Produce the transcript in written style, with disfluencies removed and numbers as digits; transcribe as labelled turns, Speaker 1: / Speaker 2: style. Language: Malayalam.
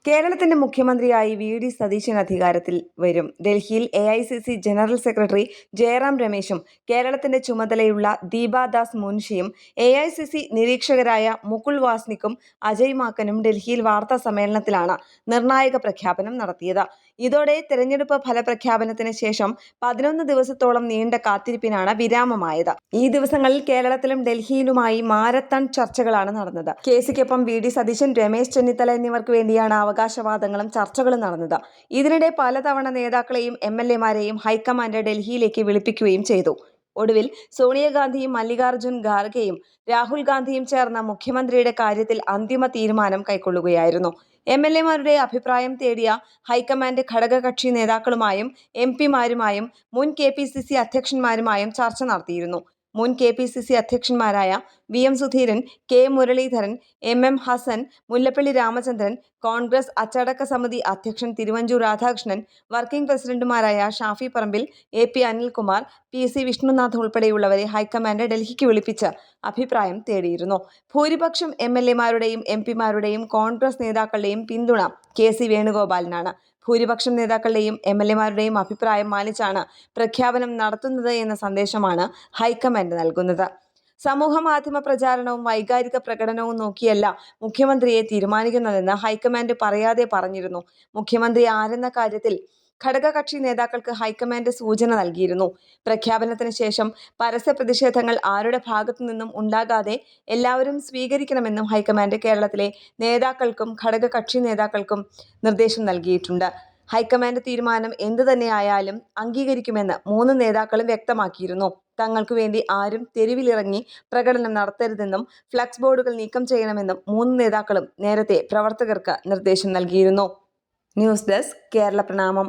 Speaker 1: കേരളത്തിന്റെ മുഖ്യമന്ത്രിയായി വി.ഡി. സതീശൻ അധികാരത്തിൽ വരും. ഡൽഹിയിൽ എ.ഐ.സി.സി ജനറൽ സെക്രട്ടറി ജയറാം രമേശും കേരളത്തിന്റെ ചുമതലയുള്ള ദീപാദാസ് മുൻഷിയും എ.ഐ.സി.സി നിരീക്ഷകരായ മുകുൾ വാസ്നിക്കും അജയ് മാക്കനും ഡൽഹിയിൽ വാർത്താ സമ്മേളനത്തിലാണ് നിർണായക പ്രഖ്യാപനം നടത്തിയത്. ഇതോടെ തെരഞ്ഞെടുപ്പ് ഫലപ്രഖ്യാപനത്തിന് ശേഷം 11 ദിവസത്തോളം നീണ്ട കാത്തിരിപ്പിനാണ് വിരാമമായത്. ഈ ദിവസങ്ങളിൽ കേരളത്തിലും ഡൽഹിയിലുമായി മാരത്തൺ ചർച്ചകളാണ് നടന്നത്. കെ.സിക്കൊപ്പം വി.ഡി. സതീശൻ, രമേശ് ചെന്നിത്തല എന്നിവർക്ക് വേണ്ടിയാണ് അവകാശവാദങ്ങളും ചർച്ചകളും നടന്നത്. ഇതിനിടെ പലതവണ നേതാക്കളെയും എം.എൽ.എമാരെയും ഹൈക്കമാൻഡ് ഡൽഹിയിലേക്ക് വിളിപ്പിക്കുകയും ചെയ്തു. ഒടുവിൽ സോണിയാഗാന്ധിയും മല്ലികാർജ്ജുൻ ഖാർഗെയും രാഹുൽ ഗാന്ധിയും ചേർന്ന മുഖ്യമന്ത്രിയുടെ കാര്യത്തിൽ അന്തിമ തീരുമാനം കൈക്കൊള്ളുകയായിരുന്നു. എം.എൽ.എമാരുടെ അഭിപ്രായം തേടിയ ഹൈക്കമാൻഡ് ഘടകകക്ഷി നേതാക്കളുമായും എം.പിമാരുമായും മുൻ കെ.പി.സി.സി അധ്യക്ഷന്മാരുമായും ചർച്ച നടത്തിയിരുന്നു. മുൻ കെ.പി.സി.സി അധ്യക്ഷന്മാരായ വി.എം. സുധീരൻ, കെ. മുരളീധരൻ, എം.എം. ഹസൻ, മുല്ലപ്പള്ളി രാമചന്ദ്രൻ, കോൺഗ്രസ് അച്ചടക്ക സമിതി അധ്യക്ഷൻ തിരുവഞ്ചൂർ രാധാകൃഷ്ണൻ, വർക്കിംഗ് പ്രസിഡന്റുമാരായ ഷാഫി പറമ്പിൽ, എ.പി. അനിൽകുമാർ, പി.സി. വിഷ്ണുനാഥ് ഉൾപ്പെടെയുള്ളവരെ ഹൈക്കമാൻഡ് ഡൽഹിക്ക് വിളിപ്പിച്ച് അഭിപ്രായം തേടിയിരുന്നു. ഭൂരിപക്ഷം എം.എൽ.എമാരുടെയും എം.പിമാരുടെയും കോൺഗ്രസ് നേതാക്കളുടെയും പിന്തുണ കെ.സി. വേണുഗോപാലിനാണ്. ഭൂരിപക്ഷം നേതാക്കളുടെയും എം.എൽ.എമാരുടെയും അഭിപ്രായം മാനിച്ചാണ് പ്രഖ്യാപനം നടത്തുന്നത് എന്ന സന്ദേശമാണ് ഹൈക്കമാൻഡ് നൽകുന്നത്. സമൂഹമാധ്യമ പ്രചാരണവും വൈകാരിക പ്രകടനവും നോക്കിയല്ല മുഖ്യമന്ത്രിയെ തീരുമാനിക്കുന്നതെന്ന് ഹൈക്കമാൻഡ് പറയാതെ പറഞ്ഞിരുന്നു. മുഖ്യമന്ത്രി ആരെന്ന കാര്യത്തിൽ ഘടകകക്ഷി നേതാക്കൾക്ക് ഹൈക്കമാൻഡ് സൂചന നൽകിയിരുന്നു. പ്രഖ്യാപനത്തിന് ശേഷം പരസ്യ പ്രതിഷേധങ്ങൾ ആരുടെ ഭാഗത്തു നിന്നും ഉണ്ടാകാതെ എല്ലാവരും സ്വീകരിക്കണമെന്നും ഹൈക്കമാൻഡ് കേരളത്തിലെ നേതാക്കൾക്കും ഘടകകക്ഷി നേതാക്കൾക്കും നിർദ്ദേശം നൽകിയിട്ടുണ്ട്. ഹൈക്കമാൻഡ് തീരുമാനം എന്തു തന്നെയായാലും അംഗീകരിക്കുമെന്ന് 3 നേതാക്കളും വ്യക്തമാക്കിയിരുന്നു. തങ്ങൾക്കു വേണ്ടി ആരും തെരുവിലിറങ്ങി പ്രകടനം നടത്തരുതെന്നും ഫ്ലക്സ് ബോർഡുകൾ നീക്കം ചെയ്യണമെന്നും 3 നേതാക്കളും നേരത്തെ പ്രവർത്തകർക്ക് നിർദ്ദേശം നൽകിയിരുന്നു. ന്യൂസ് ഡെസ്ക് കേരള പ്രണാമം.